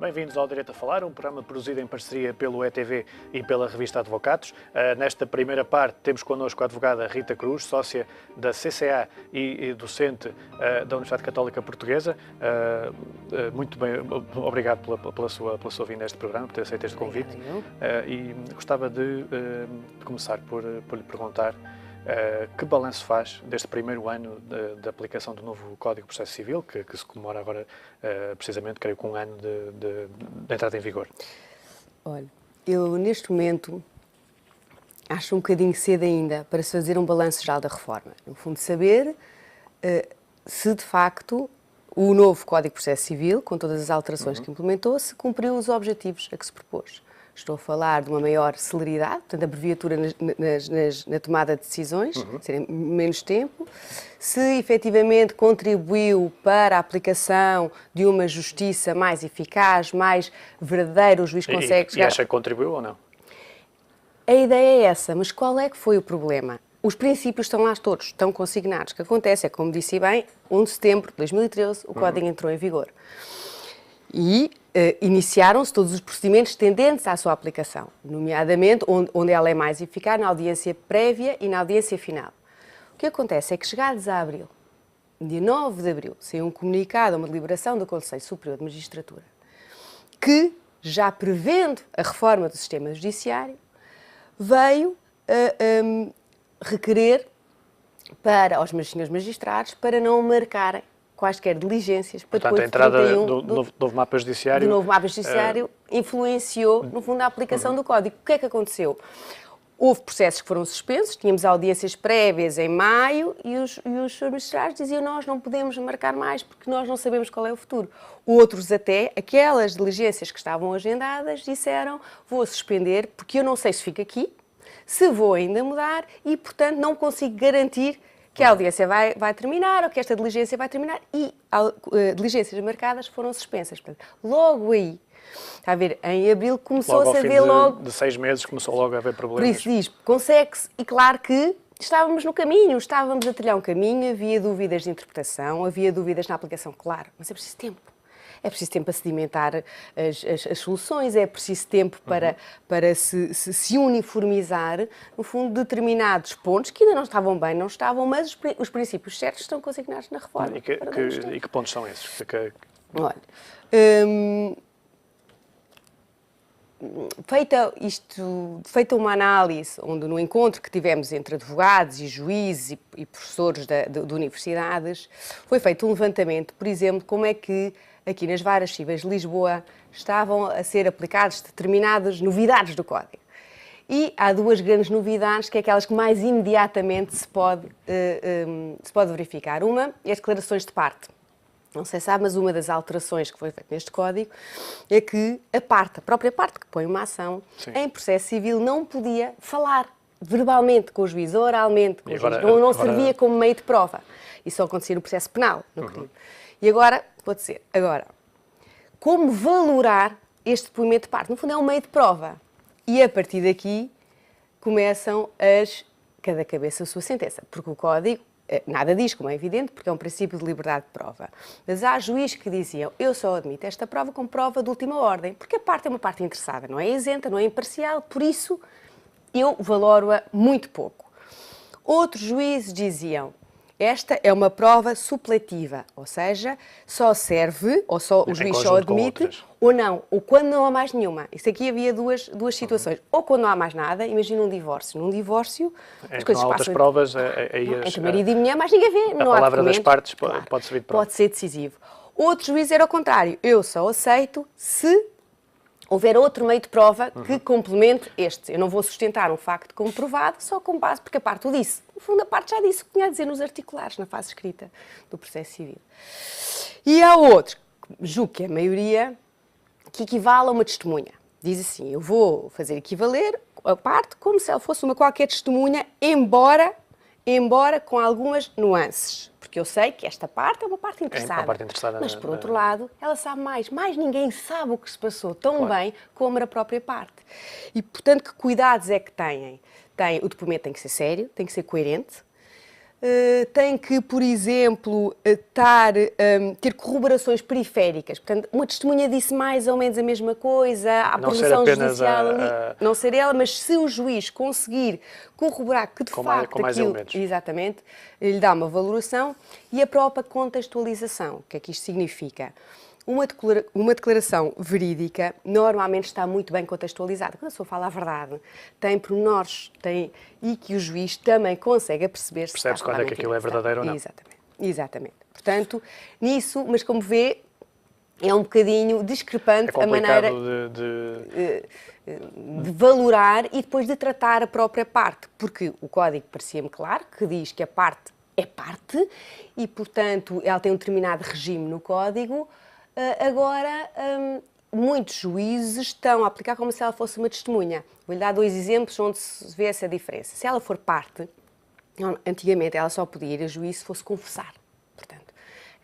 Bem-vindos ao Direito a Falar, um programa produzido em parceria pelo ETV e pela revista Advocados. Nesta primeira parte temos connosco a advogada Rita Cruz, sócia da CCA e docente da Universidade Católica Portuguesa. Muito bem, obrigado pela sua vinda a este programa, por ter aceito este convite. E gostava de começar por lhe perguntar que balanço faz deste primeiro ano de aplicação do novo Código de Processo Civil, que se comemora agora, precisamente, creio que um ano de entrada em vigor? Olha, eu neste momento acho um bocadinho cedo ainda para se fazer um balanço geral da reforma. No fundo, saber se de facto o novo Código de Processo Civil, com todas as alterações que implementou, se cumpriu os objetivos a que se propôs. Estou a falar de uma maior celeridade, portanto, abreviatura na tomada de decisões, serem menos tempo, se efetivamente contribuiu para a aplicação de uma justiça mais eficaz, mais verdadeira, o juiz consegue chegar... E acha que contribuiu ou não? A ideia é essa, mas qual é que foi o problema? Os princípios estão lá todos, estão consignados. O que acontece é, como disse bem, 1 de setembro de 2013, o Código entrou em vigor. E iniciaram-se todos os procedimentos tendentes à sua aplicação, nomeadamente onde ela é mais eficaz, na audiência prévia e na audiência final. O que acontece é que, chegados a abril, dia 9 de abril, saiu um comunicado, uma deliberação do Conselho Superior de Magistratura, que, já prevendo a reforma do sistema judiciário, veio requerer aos senhores magistrados para não marcarem quaisquer diligências para depois, depois a entrada do novo mapa judiciário... Do novo mapa judiciário influenciou, no fundo, a aplicação do Código. O que é que aconteceu? Houve processos que foram suspensos, tínhamos audiências prévias em maio e os magistrados diziam: nós não podemos marcar mais porque nós não sabemos qual é o futuro. Outros até, aquelas diligências que estavam agendadas, disseram: vou suspender porque eu não sei se fico aqui, se vou ainda mudar e, portanto, não consigo garantir que a audiência vai terminar ou que esta diligência vai terminar, e diligências marcadas foram suspensas. Portanto, logo aí, está a ver, em abril começou-se a ver logo... de 6 meses começou logo a haver problemas. Por isso diz, consegue-se, e claro que estávamos no caminho, estávamos a trilhar um caminho, havia dúvidas de interpretação, havia dúvidas na aplicação, claro, mas é preciso tempo. É preciso tempo para sedimentar as soluções, é preciso tempo para se uniformizar, no fundo, determinados pontos que ainda não estavam bem, não estavam, mas os princípios certos estão consignados na reforma. E que pontos são esses? Olha, feita uma análise, onde no encontro que tivemos entre advogados e juízes e professores de universidades, foi feito um levantamento, por exemplo, como é que aqui nas varas cíveis de Lisboa estavam a ser aplicadas determinadas novidades do Código. E há duas grandes novidades, que é aquelas que mais imediatamente se pode verificar. Uma é as declarações de parte. Não sei se sabe, mas uma das alterações que foi feita neste Código é que a própria parte que põe uma ação, sim, em processo civil não podia falar verbalmente com o juiz, oralmente com o juiz. Não servia como meio de prova. Isso só acontecia no processo penal, no crime. E agora, pode ser. Agora, como valorar este depoimento de parte? No fundo, é um meio de prova. E a partir daqui começam cada cabeça a sua sentença. Porque o Código nada diz, como é evidente, porque é um princípio de liberdade de prova. Mas há juízes que diziam: eu só admito esta prova como prova de última ordem, porque a parte é uma parte interessada, não é isenta, não é imparcial, por isso eu valoro-a muito pouco. Outros juízes diziam: esta é uma prova supletiva, ou seja, só serve, ou só o juiz só admite, ou não, ou quando não há mais nenhuma. Isso aqui havia duas situações. Ou quando não há mais nada, imagina um divórcio. Num divórcio, as coisas não há outras provas, entre marido e mulher, mais ninguém vê. A palavra das partes pode servir de prova. Pode ser decisivo. Outro juiz era o contrário. Eu só aceito se houver outro meio de prova que complemente este. Eu não vou sustentar um facto comprovado só com base, porque a parte o disse. No fundo, a parte já disse o que tinha a dizer nos articulares, na fase escrita do processo civil. E há outro, julgo que é a maioria, que equivale a uma testemunha. Diz assim: eu vou fazer equivaler a parte como se ela fosse uma qualquer testemunha, embora com algumas nuances. Porque eu sei que esta parte é uma parte interessada. Mas, por outro lado, ela sabe mais. Mais ninguém sabe o que se passou tão bem como a própria parte. E, portanto, que cuidados é que têm? O depoimento tem que ser sério, tem que ser coerente, tem que, por exemplo, ter corroborações periféricas. Portanto, uma testemunha disse mais ou menos a mesma coisa, a produção judicial ali, não ser ela, mas se o juiz conseguir corroborar que de facto com mais aquilo, elementos. exatamente, lhe dá uma valoração, e a própria contextualização. O que é que isto significa? Uma declaração verídica normalmente está muito bem contextualizada. Quando a pessoa fala a verdade, tem pormenores, e que o juiz também consegue perceber se percebe-se quando é que aquilo é verdadeiro ou não. Exatamente. Portanto, nisso, mas como vê, é um bocadinho discrepante a maneira de valorar e depois de tratar a própria parte, porque o código parecia-me claro que diz que a parte é parte e, portanto, ela tem um determinado regime no código. Agora, muitos juízes estão a aplicar como se ela fosse uma testemunha. Vou-lhe dar 2 exemplos onde se vê essa diferença. Se ela for parte, antigamente ela só podia ir a juízo se fosse confessar. Portanto,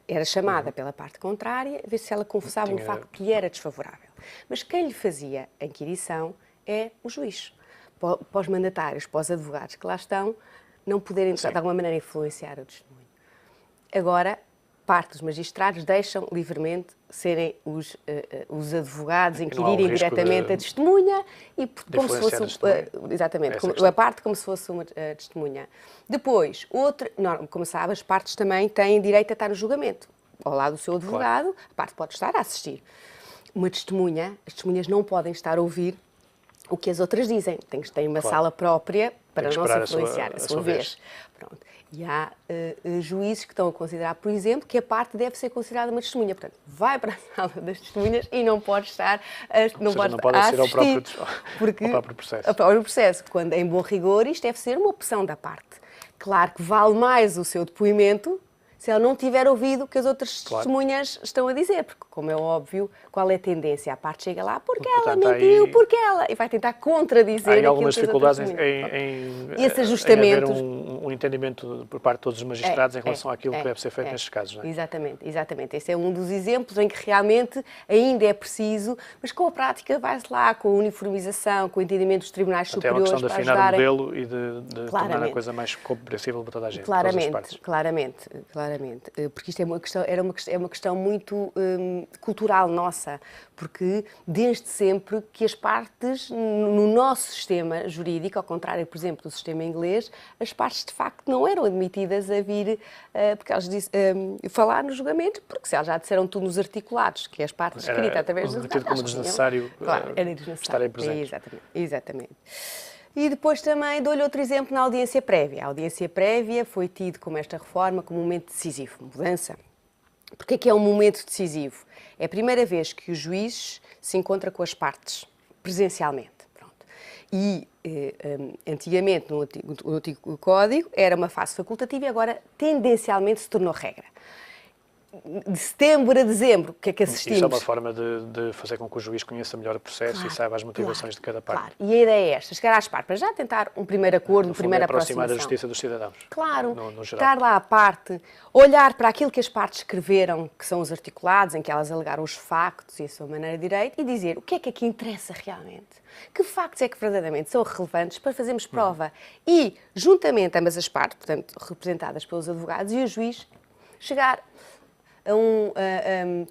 era chamada pela parte contrária, a ver se ela confessava um facto que lhe era desfavorável. Mas quem lhe fazia a inquirição é o juiz. Para os mandatários, para os advogados que lá estão, não poderem, de alguma maneira, influenciar o testemunho. Agora, parte dos magistrados deixam livremente serem os advogados inquirirem diretamente a testemunha e como se fosse exatamente a parte como se fosse uma testemunha. Depois, como sabe, as partes também têm direito a estar no julgamento. Ao lado do seu advogado, a parte pode estar a assistir. Uma testemunha, as testemunhas não podem estar a ouvir o que as outras dizem. Tem uma sala própria para não se influenciar a sua vez. Pronto. E há juízes que estão a considerar, por exemplo, que a parte deve ser considerada uma testemunha. Portanto, vai para a sala das testemunhas e não pode estar não pode assistir ao próprio processo. Ao próprio processo. Quando, em bom rigor, isto deve ser uma opção da parte. Claro que vale mais o seu depoimento se ela não tiver ouvido o que as outras testemunhas estão a dizer, porque, como é óbvio, qual é a tendência? A parte chega lá, porque ela mentiu, porque ela... E vai tentar contradizer há algumas dificuldades e esse ajustamento. Um entendimento por parte de todos os magistrados em relação àquilo que deve ser feito nestes casos, não é? Exatamente. Esse é um dos exemplos em que realmente ainda é preciso, mas com a prática vai-se lá, com a uniformização, com o entendimento dos tribunais superiores para ajudar. É uma questão de afinar o modelo e de tornar a coisa mais compreensível para toda a gente, Claramente. Porque isto é uma questão muito cultural nossa, porque desde sempre que as partes, no nosso sistema jurídico, ao contrário, por exemplo, do sistema inglês, as partes de facto não eram admitidas a vir, porque elas falar no julgamento, porque se elas já disseram tudo nos articulados, que as partes escritas através dos advogados... como desnecessário estarem presentes. Exatamente. E depois também dou-lhe outro exemplo na audiência prévia. A audiência prévia foi tido como esta reforma como um momento decisivo, mudança. Porquê é que é um momento decisivo? É a primeira vez que o juiz se encontra com as partes, presencialmente. Pronto. E antigamente, no antigo Código, era uma fase facultativa e agora tendencialmente se tornou regra. De setembro a dezembro, o que é que assistimos? Isso é uma forma de fazer com que o juiz conheça melhor o processo e saiba as motivações de cada parte. E a ideia é esta, chegar às partes, para já tentar um primeiro acordo, uma primeira aproximação. Aproximar a justiça dos cidadãos. Claro, no estar lá à parte, olhar para aquilo que as partes escreveram, que são os articulados, em que elas alegaram os factos e a sua maneira de direito, e dizer o que é que aqui interessa realmente. Que factos é que verdadeiramente são relevantes para fazermos prova. E, juntamente ambas as partes, portanto, representadas pelos advogados e o juiz, chegar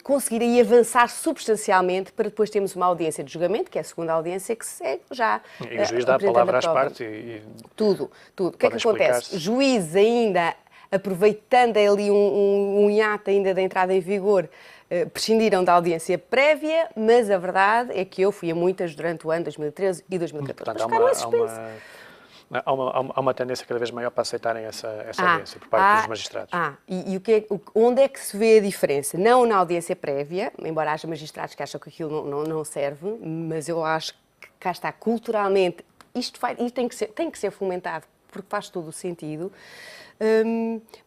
conseguir aí avançar substancialmente para depois termos uma audiência de julgamento, que é a segunda audiência que se segue já. E o juiz dá a palavra às partes e tudo. O que é que acontece? O juiz ainda, aproveitando ali um hiato ainda da entrada em vigor, prescindiram da audiência prévia, mas a verdade é que eu fui a muitas durante o ano 2013 e 2014. Portanto, há uma tendência cada vez maior para aceitarem essa audiência por parte dos magistrados. Onde é que se vê a diferença? Não na audiência prévia, embora haja magistrados que acham que aquilo não serve, mas eu acho que cá está, culturalmente, isto tem que ser fomentado, porque faz todo o sentido.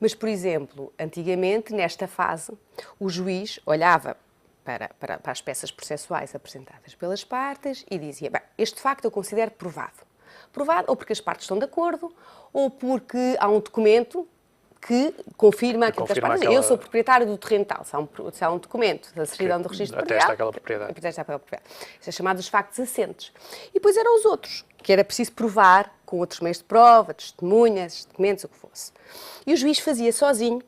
Mas, por exemplo, antigamente, nesta fase, o juiz olhava para as peças processuais apresentadas pelas partes e dizia, bem, este facto eu considero provado ou porque as partes estão de acordo, ou porque há um documento que confirma aquilo que as confirma partes dizem. Eu sou proprietário do terreno tal, se há um documento da certidão do registro atesta predial, aquela propriedade. atesta aquela propriedade. Isso é chamado os factos assentes. E depois eram os outros, que era preciso provar com outros meios de prova, testemunhas, documentos, o que fosse. E o juiz fazia sozinho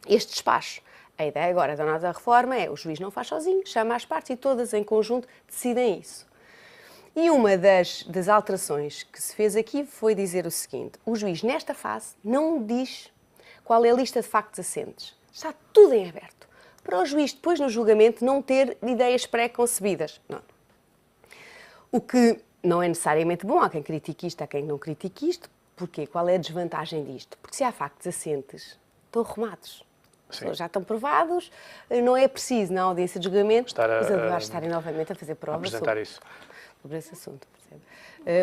este despacho. A ideia agora da nova reforma é o juiz não faz sozinho, chama as partes e todas em conjunto decidem isso. E uma das alterações que se fez aqui foi dizer o seguinte: o juiz, nesta fase, não diz qual é a lista de factos assentes. Está tudo em aberto. Para o juiz, depois no julgamento, não ter ideias pré-concebidas. Não. O que não é necessariamente bom. Há quem critique isto, há quem não critique isto. Porquê? Qual é a desvantagem disto? Porque se há factos assentes, estão arrumados. Já estão provados, não é preciso, na audiência de julgamento, os advogados estarem novamente a fazer provas sobre esse assunto.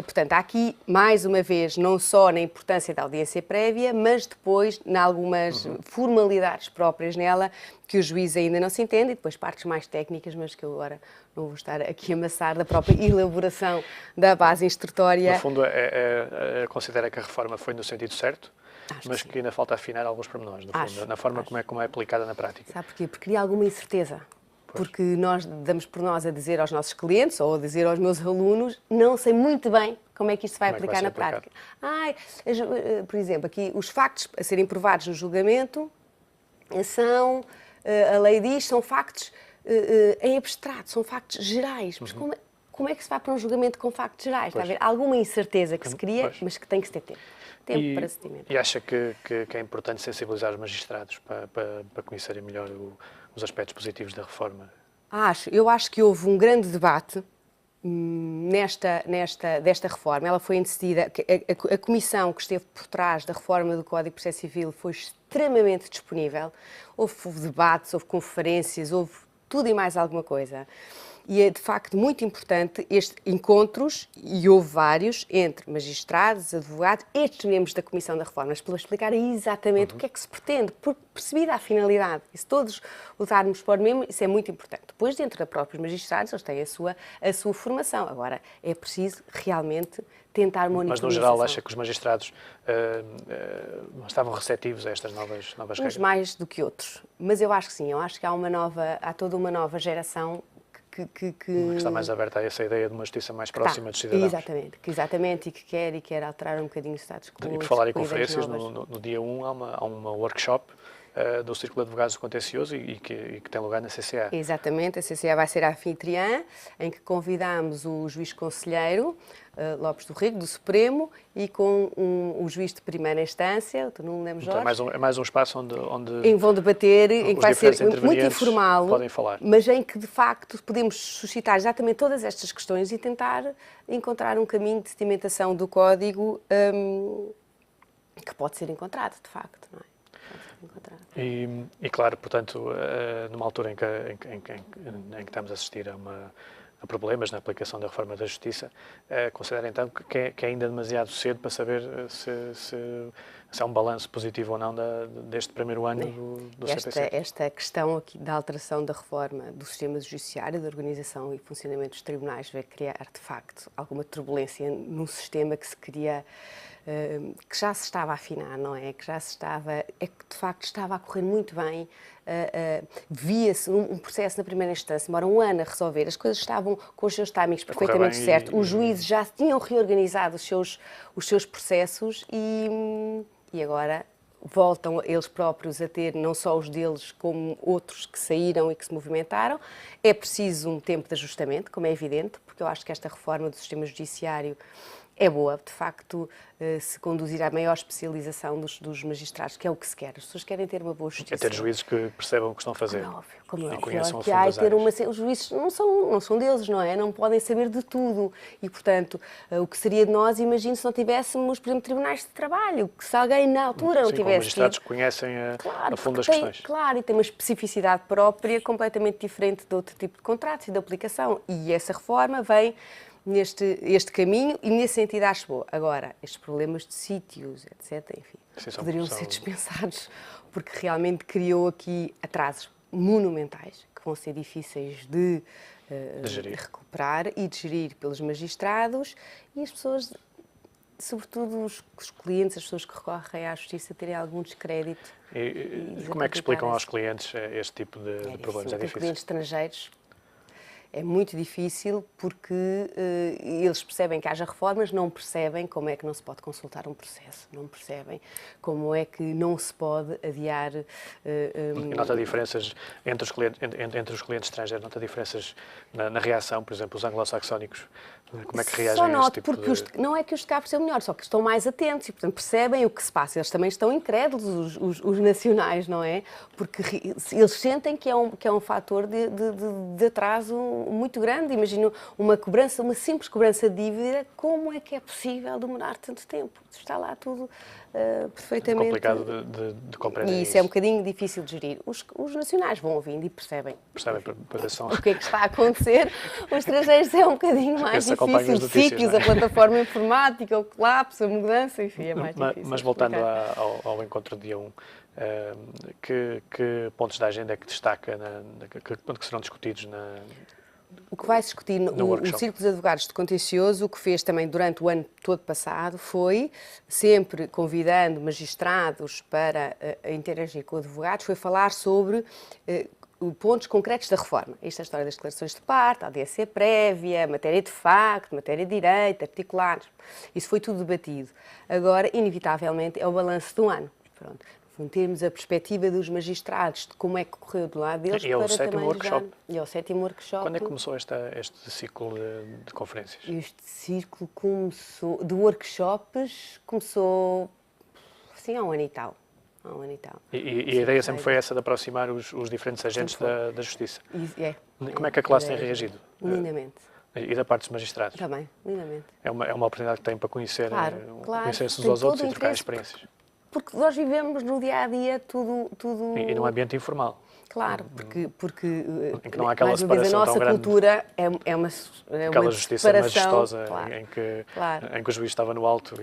Portanto, há aqui, mais uma vez, não só na importância da audiência prévia, mas depois, em algumas formalidades próprias nela, que o juiz ainda não se entende, e depois partes mais técnicas, mas que eu agora não vou estar aqui a amassar, da própria elaboração da base instrutória. No fundo, considera que a reforma foi no sentido certo, mas que ainda falta afinar alguns pormenores, no fundo, na forma como é aplicada na prática. Sabe porquê? Porque cria alguma incerteza. Porque nós damos por nós a dizer aos nossos clientes ou a dizer aos meus alunos, não sei muito bem como é que isto se vai aplicar na prática. Por exemplo, aqui os factos a serem provados no julgamento são, a lei diz, são factos em abstrato, são factos gerais. Mas como é que se vai para um julgamento com factos gerais? Está a ver? Alguma incerteza que se cria, mas que tem que se ter tempo. Para se ter tempo. E acha que é importante sensibilizar os magistrados para conhecerem melhor os aspectos positivos da reforma? Eu acho que houve um grande debate desta reforma. Ela foi antecedida, a comissão que esteve por trás da reforma do Código de Processo Civil foi extremamente disponível. Houve debates, houve conferências, houve tudo e mais alguma coisa. E é, de facto, muito importante estes encontros, e houve vários, entre magistrados, advogados, estes membros da Comissão da Reforma, para explicarem exatamente o que é que se pretende, porque percebida a finalidade. E se todos usarmos por mesmo, isso é muito importante. Depois, dentro dos próprios magistrados, eles têm a sua formação. Agora, é preciso realmente tentar uma uniformização. Mas, no geral, acha que os magistrados estavam receptivos a estas novas regras? Uns mais do que outros. Mas eu acho que sim. Eu acho que há toda uma nova geração que está mais aberta a essa ideia de uma justiça mais próxima dos cidadãos. Exatamente, e que quer alterar um bocadinho o status quo. E por falar em conferências, no dia 1 há uma workshop do Círculo de Advogados do Contencioso e que tem lugar na CCA. Exatamente, a CCA vai ser a anfitriã, em que convidamos o juiz conselheiro, Lopes do Rego, do Supremo, e com o juiz de primeira instância, o Nuno Lemos Jorge. Então é mais um espaço onde vão debater, em que vai ser muito informal, podem falar. Mas em que, de facto, podemos suscitar exatamente todas estas questões e tentar encontrar um caminho de sedimentação do Código que pode ser encontrado, de facto, não é? E claro, portanto, numa altura em que estamos a assistir a problemas na aplicação da reforma da Justiça, considera então que é ainda demasiado cedo para saber se há um balanço positivo ou não deste primeiro ano do CPC? Esta questão aqui da alteração da reforma do sistema judiciário, da organização e funcionamento dos tribunais, vai criar, de facto, alguma turbulência num sistema que se queria... que já se estava a afinar, não é? Que de facto estava a correr muito bem, via-se um processo na primeira instância, demora um ano a resolver, as coisas estavam com os seus timings perfeitamente certos, os juízes já tinham reorganizado os seus processos e agora voltam eles próprios a ter não só os deles como outros que saíram e que se movimentaram. É preciso um tempo de ajustamento, como é evidente, porque eu acho que esta reforma do sistema judiciário é boa, de facto, se conduzir à maior especialização dos magistrados, que é o que se quer. As pessoas querem ter uma boa justiça. É ter juízes que percebam o que estão a fazer. Como é óbvio. Conheçam Que há ter os juízes não são deuses, não é? Não podem saber de tudo. E, portanto, o que seria de nós, imagino, se não tivéssemos, por exemplo, tribunais de trabalho, que se alguém na altura não tivesse... magistrados que conhecem a fundo as questões. Claro, e tem uma especificidade própria completamente diferente de outro tipo de contratos e de aplicação. E essa reforma vem este caminho e nesse sentido acho boa. Agora, estes problemas de sítios, etc., enfim, poderiam ser dispensados porque realmente criou aqui atrasos monumentais que vão ser difíceis de recuperar e de gerir pelos magistrados e as pessoas sobretudo os clientes, as pessoas que recorrem à justiça, terem algum descrédito. E como é que explicam aos clientes este tipo de problemas? É Tem difícil. clientes estrangeiros. É muito difícil porque eles percebem que haja reformas, não percebem como é que não se pode consultar um processo, não percebem como é que não se pode adiar. Nota diferenças entre os clientes estrangeiros, nota diferenças na reação, por exemplo, os anglo-saxónicos, como é que reagem Só a este noto, tipo porque não é que os de cá percebam melhor, só que estão mais atentos e, portanto, percebem o que se passa. Eles também estão incrédulos, os nacionais, não é? Porque eles sentem que é um fator de atraso muito grande. Imagino uma simples cobrança de dívida, como é que é possível demorar tanto tempo? Está lá tudo perfeitamente... É complicado de compreender E isso é um bocadinho difícil de gerir. Os nacionais vão ouvindo e percebem. Percebem para são... O que é que está a acontecer? Os estrangeiros é um bocadinho mais difícil. Os sítios, a plataforma informática, o colapso, a mudança, enfim, é mais difícil. Mas voltando ao encontro de dia 1, que pontos da agenda é que destaca, que serão discutidos O que vai se discutir no Círculo dos Advogados de Contencioso, o que fez também durante o ano todo passado, foi, sempre convidando magistrados para interagir com advogados, foi falar sobre pontos concretos da reforma. Isto é a história das declarações de parte, a audiência prévia, matéria de facto, matéria de direito, articulares. Isso foi tudo debatido. Agora, inevitavelmente, é o balanço do ano. Pronto. Termos a perspectiva dos magistrados, de como é que correu do lado deles. E é o sétimo workshop. E é o sétimo workshop. Quando é que começou este ciclo de conferências? Este ciclo começou, de workshops, começou assim há um ano e tal. E a ideia sempre foi essa de aproximar os diferentes agentes da justiça. Como é que a classe tem reagido? Lindamente. E da parte dos magistrados? Também, lindamente. É uma oportunidade que têm para conhecer-se uns Tem aos outros e todo o trocar interesse, experiências. Porque nós vivemos no dia-a-dia tudo... E num ambiente informal. Claro, porque em que não há aquela mais uma vez, separação a nossa tão grande. cultura é uma Aquela justiça majestosa, claro, em que o juiz estava no alto.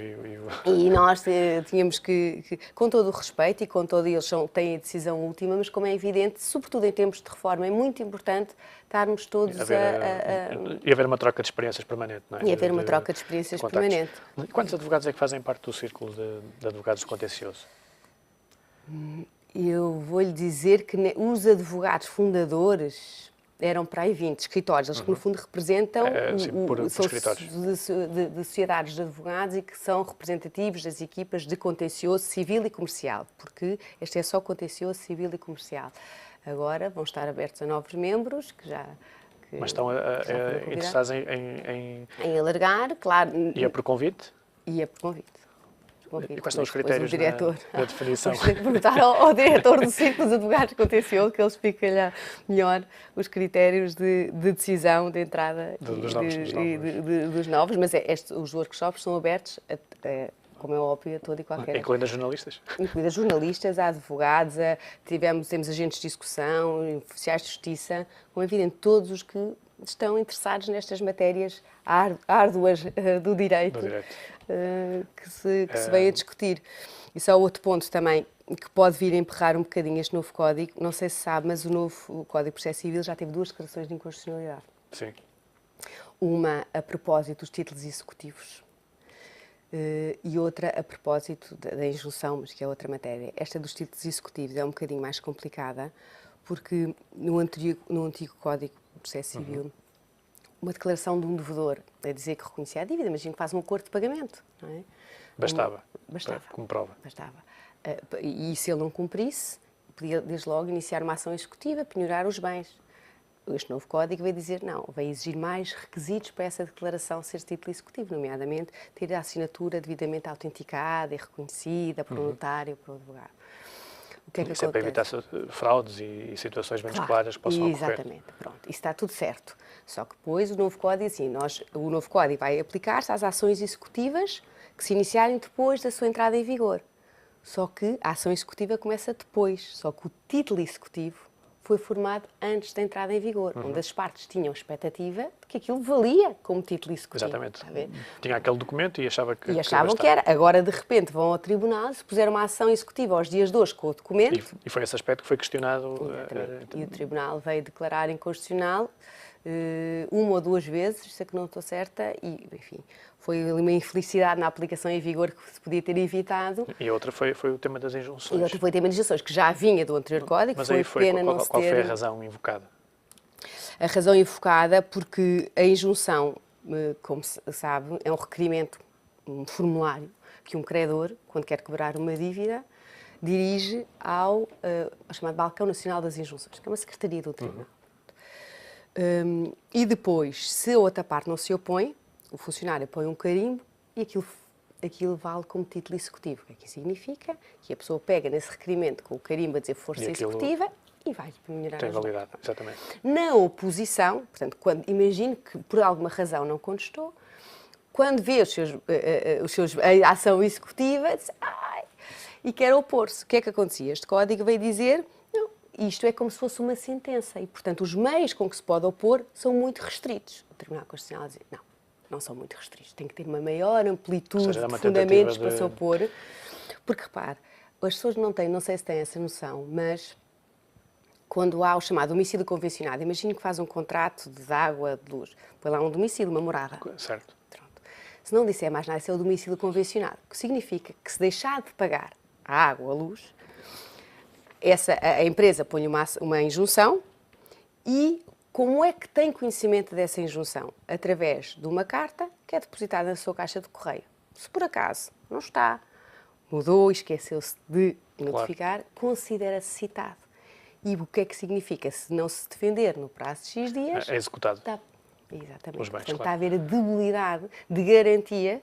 E nós tínhamos que, com todo o respeito e com todo, eles têm a decisão última, mas como é evidente, sobretudo em tempos de reforma, é muito importante estarmos todos E haver uma troca de experiências permanente, não é? E haver uma troca de experiências permanente. Quantos advogados é que fazem parte do círculo de advogados de contencioso? Eu vou-lhe dizer que os advogados fundadores eram para aí 20 escritórios, eles que no fundo representam são de sociedades de advogados e que são representativos das equipas de contencioso civil e comercial, porque este é só contencioso civil e comercial. Agora vão estar abertos a novos membros mas estão interessados em alargar, claro. E é por convite? E é por convite. E quais são os critérios da definição? Vamos ter que perguntar ao diretor do Círculo dos Advogados de Contencioso, que ele explica-lhe melhor os critérios de decisão de entrada dos novos. Mas os workshops são abertos, como é óbvio, a todo e qualquer... Incluindo as jornalistas? Incluindo as jornalistas, a advogados, temos agentes de discussão, oficiais de justiça, como é evidente, todos os que estão interessados nestas matérias árduas do direito. Que se vem a discutir. E só outro ponto também que pode vir a emperrar um bocadinho este novo código, não sei se sabe, mas o novo Código de Processo Civil já teve 2 declarações de inconstitucionalidade. Sim. Uma a propósito dos títulos executivos e outra a propósito da injunção, mas que é outra matéria. Esta dos títulos executivos é um bocadinho mais complicada, porque no antigo Código de Processo Civil, uma declaração de um devedor a dizer que reconhecia a dívida, imagina que faz um acordo de pagamento, não é? Bastava. Como prova. Bastava. E se ele não cumprisse, podia desde logo iniciar uma ação executiva, penhorar os bens. Este novo código vai dizer não, vai exigir mais requisitos para essa declaração ser título executivo, nomeadamente ter a assinatura devidamente autenticada e reconhecida por um notário, por um advogado. O que é que isso acontece? É para evitar fraudes e situações menos claras que possam ocorrer. Exatamente, pronto, isso está tudo certo. Só que depois o novo código, o novo código vai aplicar-se às ações executivas que se iniciarem depois da sua entrada em vigor. Só que a ação executiva começa depois, só que o título executivo foi formado antes da entrada em vigor, onde as partes tinham expectativa de que aquilo valia como título executivo. Exatamente. Tinha aquele documento e achavam que era. Agora, de repente, vão ao tribunal, se puseram uma ação executiva aos dias de hoje com o documento... E foi esse aspecto que foi questionado. E o tribunal veio declarar inconstitucional uma ou duas vezes, se é que não estou certa, e, enfim, foi uma infelicidade na aplicação em vigor que se podia ter evitado. E a outra foi o tema das injunções. E outra foi o tema das injunções, que já vinha do anterior código. Mas aí pena não se qual ter... foi a razão invocada? A razão invocada porque a injunção, como se sabe, é um requerimento, um formulário que um credor, quando quer cobrar uma dívida, dirige ao chamado Balcão Nacional das Injunções, que é uma secretaria do tribunal. E depois, se a outra parte não se opõe, o funcionário põe um carimbo e aquilo vale como título executivo. O que é que isso significa? Que a pessoa pega nesse requerimento com o carimbo a dizer força executiva e vai melhorar tem validade, exatamente. Na oposição, portanto, imagino que por alguma razão não contestou, quando vê a ação executiva, diz, e quer opor-se. O que é que acontecia? Este código veio dizer, não, isto é como se fosse uma sentença e, portanto, os meios com que se pode opor são muito restritos. O Tribunal Constitucional dizia, não são muito restritos, tem que ter uma maior amplitude de fundamentos para se opor, porque, repare, as pessoas não sei se têm essa noção, mas quando há o chamado domicílio convencionado, imagino que faz um contrato de água, de luz, põe lá um domicílio, uma morada. Certo. Pronto. Se não disser mais nada, esse é o domicílio convencionado, que significa que se deixar de pagar a água, a luz, a empresa põe uma injunção e como é que tem conhecimento dessa injunção? Através de uma carta que é depositada na sua caixa de correio. Se por acaso não está, mudou, esqueceu-se de notificar, considera-se citado. E o que é que significa? Se não se defender no prazo de X dias... É executado. Exatamente. Os bens, portanto, claro. está a haver a debilidade de garantia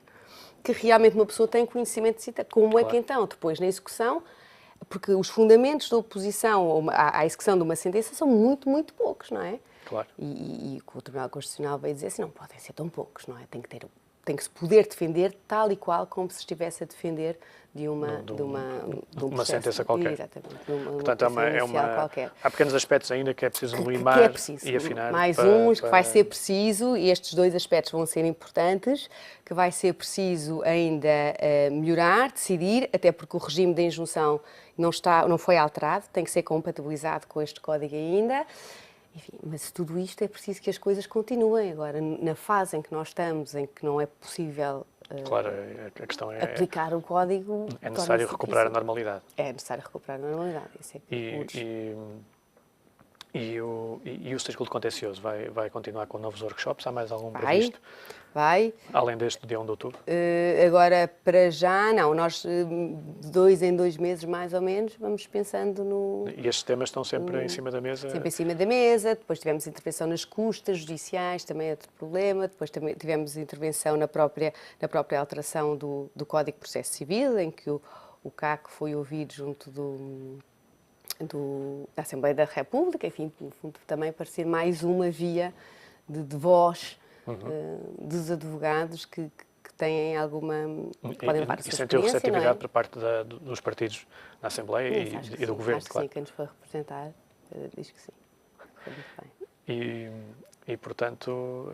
que realmente uma pessoa tem conhecimento de cita. Como é que então, depois na execução, porque os fundamentos da oposição à execução de uma sentença são muito, muito poucos, não é? Claro. E o Tribunal Constitucional veio dizer assim, não podem ser tão poucos, não é? Tem que se poder defender tal e qual como se estivesse a defender de uma sentença qualquer. Exatamente. Portanto, qualquer. há pequenos aspectos ainda que é preciso limar e afinar. Mais uns que vai ser preciso, e estes dois aspectos vão ser importantes, que vai ser preciso ainda melhorar, decidir, até porque o regime de injunção não foi alterado, tem que ser compatibilizado com este código ainda. Enfim, mas tudo isto é preciso que as coisas continuem. Agora, na fase em que nós estamos, em que não é possível claro, a questão é aplicar o código... É necessário recuperar a normalidade. É necessário recuperar a normalidade. Isso é E o Círculo Contencioso vai continuar com novos workshops? Há mais algum previsto? Vai. Além deste dia 1 de outubro? Agora, para já, não. Nós, de 2 em 2 meses, mais ou menos, vamos pensando no... E estes temas estão sempre em cima da mesa? Sempre em cima da mesa. Depois tivemos intervenção nas custas judiciais, também é outro problema. Depois também tivemos intervenção na própria alteração do Código de Processo Civil, em que o CAC foi ouvido junto da Assembleia da República, enfim, no fundo, também para ser mais uma via de voz dos advogados que têm alguma... podem levar a sua experiência, sentiu receptividade por parte dos partidos na Assembleia e do Governo, claro. Sim, quem nos foi representar diz que sim. Foi muito bem. E portanto,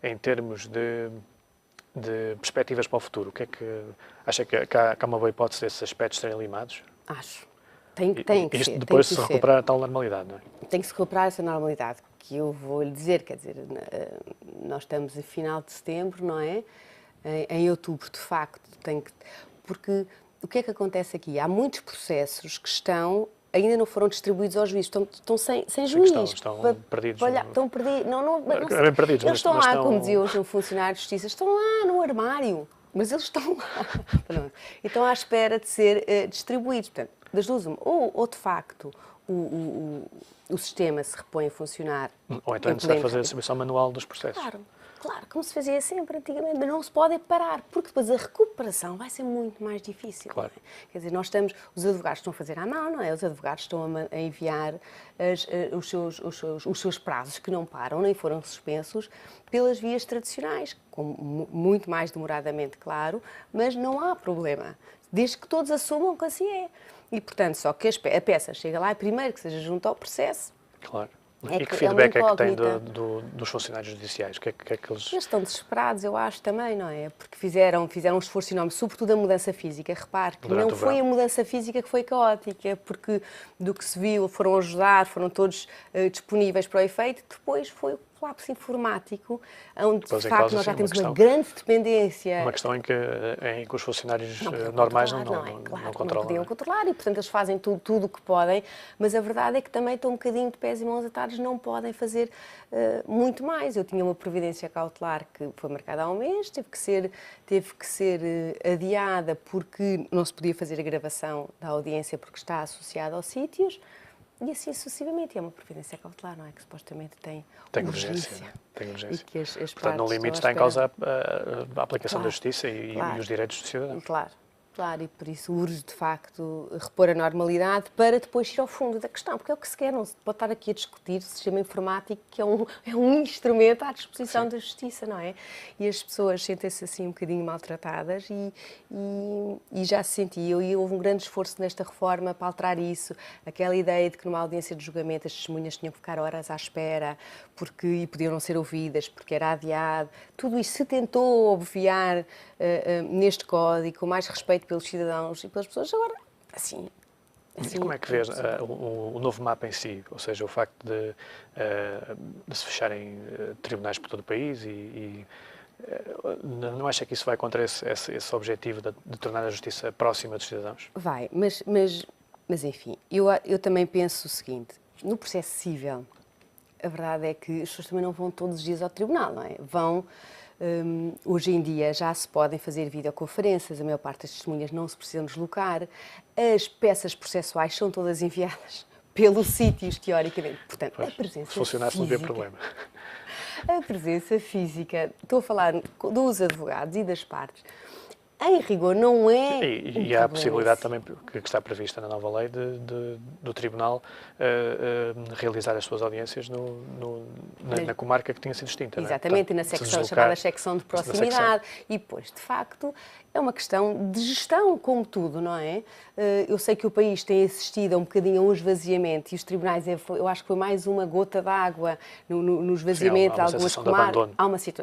em termos de perspectivas para o futuro, o que é que acha que há uma boa hipótese desses aspectos serem limados? Acho. Tem que isto ser. depois se recuperar a tal normalidade, não é? Tem que se recuperar essa normalidade, que eu vou lhe dizer, quer dizer, nós estamos a final de setembro, não é? Em outubro, de facto, porque o que é que acontece aqui? Há muitos processos que ainda não foram distribuídos aos juízes, estão sem juiz. Estão perdidos. Estão perdidos. Bem perdidos, eles estão lá, estão... como dizia hoje um funcionário de justiça, estão lá no armário, mas eles estão lá. Pronto. E estão à espera de ser distribuídos. Portanto, das duas, ou de facto o sistema se repõe a funcionar. Ou então é necessário fazer a distribuição manual dos processos. Claro, como se fazia sempre antigamente, mas não se pode parar, porque depois a recuperação vai ser muito mais difícil. Claro. Não é? Quer dizer, os advogados estão a fazer à mão, não é? Os advogados estão a enviar os seus prazos, que não param, nem foram suspensos, pelas vias tradicionais, muito mais demoradamente, claro, mas não há problema, desde que todos assumam que assim é. E, portanto, só que a peça chega lá, primeiro que seja junto ao processo, claro. E que feedback é que tem dos funcionários judiciais? O que é que eles... Eles estão desesperados, eu acho também, não é? Porque fizeram um esforço enorme, sobretudo a mudança física. Repare que não foi a mudança física que foi caótica, porque do que se viu foram ajudar, foram todos disponíveis para o efeito, depois foi o colapso informático, onde de facto nós já temos uma grande dependência. Uma questão em que os funcionários normais não controlam. Não podiam controlar e, portanto, eles fazem tudo o que podem, mas a verdade é que também estão um bocadinho de pés e mãos atados, não podem fazer muito mais. Eu tinha uma providência cautelar que foi marcada há um mês, teve que ser adiada porque não se podia fazer a gravação da audiência porque está associada aos sítios. E assim sucessivamente, é uma providência cautelar, não é? Que supostamente tem urgência. Tem urgência. E que as Portanto, no limite está em causa a aplicação da justiça e os direitos dos cidadãos. Claro, e por isso urge, de facto, repor a normalidade para depois ir ao fundo da questão, porque é o que se quer, não se pode estar aqui a discutir o sistema informático, que é um instrumento à disposição da justiça, não é? E as pessoas sentem-se assim um bocadinho maltratadas e já se sentiam, e houve um grande esforço nesta reforma para alterar isso, aquela ideia de que numa audiência de julgamento as testemunhas tinham que ficar horas à espera e podiam não ser ouvidas porque era adiado, tudo isso se tentou obviar neste código, com mais respeito pelos cidadãos e pelas pessoas. Agora, assim e como é que vês o novo mapa em si? Ou seja, o facto de se fecharem tribunais por todo o país não acha que isso vai contra esse objetivo de tornar a justiça próxima dos cidadãos? Vai, mas enfim, eu também penso o seguinte, no processo civil, a verdade é que as pessoas também não vão todos os dias ao tribunal, não é? Hoje em dia já se podem fazer videoconferências, a maior parte das testemunhas não se precisam deslocar, as peças processuais são todas enviadas pelos sítios, teoricamente. Portanto, a presença se funcionasse não havia problema. A presença física, estou a falar dos advogados e das partes, em rigor não é E há a possibilidade também, que está prevista na nova lei, do Tribunal realizar as suas audiências na comarca que tinha sido extinta. Exatamente, não é? Portanto, e na chamada secção de proximidade. E depois, de facto, é uma questão de gestão, como tudo, não é? Eu sei que o país tem assistido a um bocadinho a um esvaziamento e os tribunais, eu acho que foi mais uma gota d'água no esvaziamento de algumas comarcas.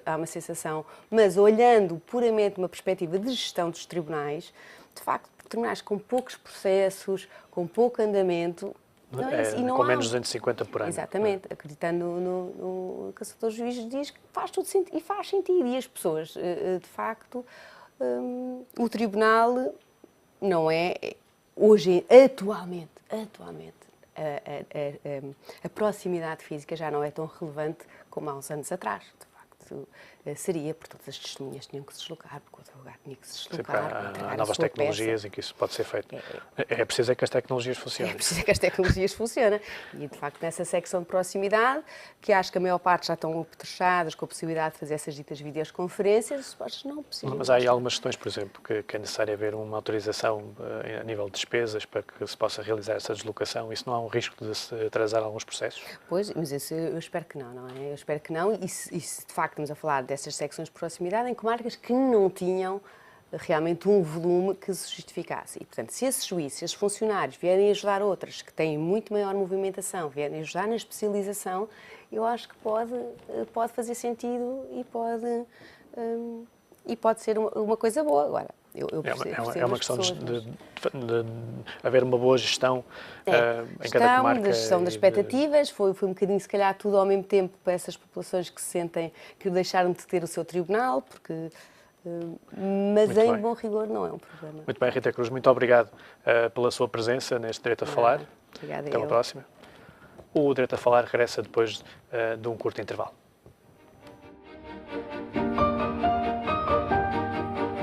Há uma sensação, mas olhando puramente uma perspectiva de gestão dos tribunais, de facto, tribunais com poucos processos, com pouco andamento, não é isso? E não com menos de 250 por ano. Exatamente, acreditando no caçador-juiz diz que faz tudo sentido, e faz sentido, e as pessoas, de facto, o tribunal não é, hoje, atualmente, a proximidade física já não é tão relevante como há uns anos atrás. Seria, porque todas as testemunhas tinham que se deslocar, porque o advogado tinha que se deslocar. Há novas tecnologias em que isso pode ser feito. É preciso que as tecnologias funcionem. É preciso que as tecnologias funcionem. E, de facto, nessa secção de proximidade, que acho que a maior parte já estão apetrechadas com a possibilidade de fazer essas ditas videoconferências, acho que não precisam. Mas há aí algumas questões, por exemplo, que é necessário haver uma autorização a nível de despesas para que se possa realizar essa deslocação. Isso não há um risco de se atrasar alguns processos? Pois, mas isso eu espero que não é? Eu espero que não. E se de facto estamos a falar dessas secções de proximidade em comarcas que não tinham realmente um volume que se justificasse. E, portanto, se esses juízes, esses funcionários vierem ajudar outras que têm muito maior movimentação, vierem ajudar na especialização, eu acho que pode fazer sentido e pode ser uma coisa boa. Agora, é uma questão de haver uma boa gestão em cada comarca. Da gestão das expectativas, foi um bocadinho, se calhar, tudo ao mesmo tempo para essas populações que se sentem que deixaram de ter o seu tribunal, mas em bom rigor não é um problema. Muito bem, Rita Cruz, muito obrigado pela sua presença neste Direito a Falar. Obrigada. Até uma próxima. O Direito a Falar regressa depois de um curto intervalo.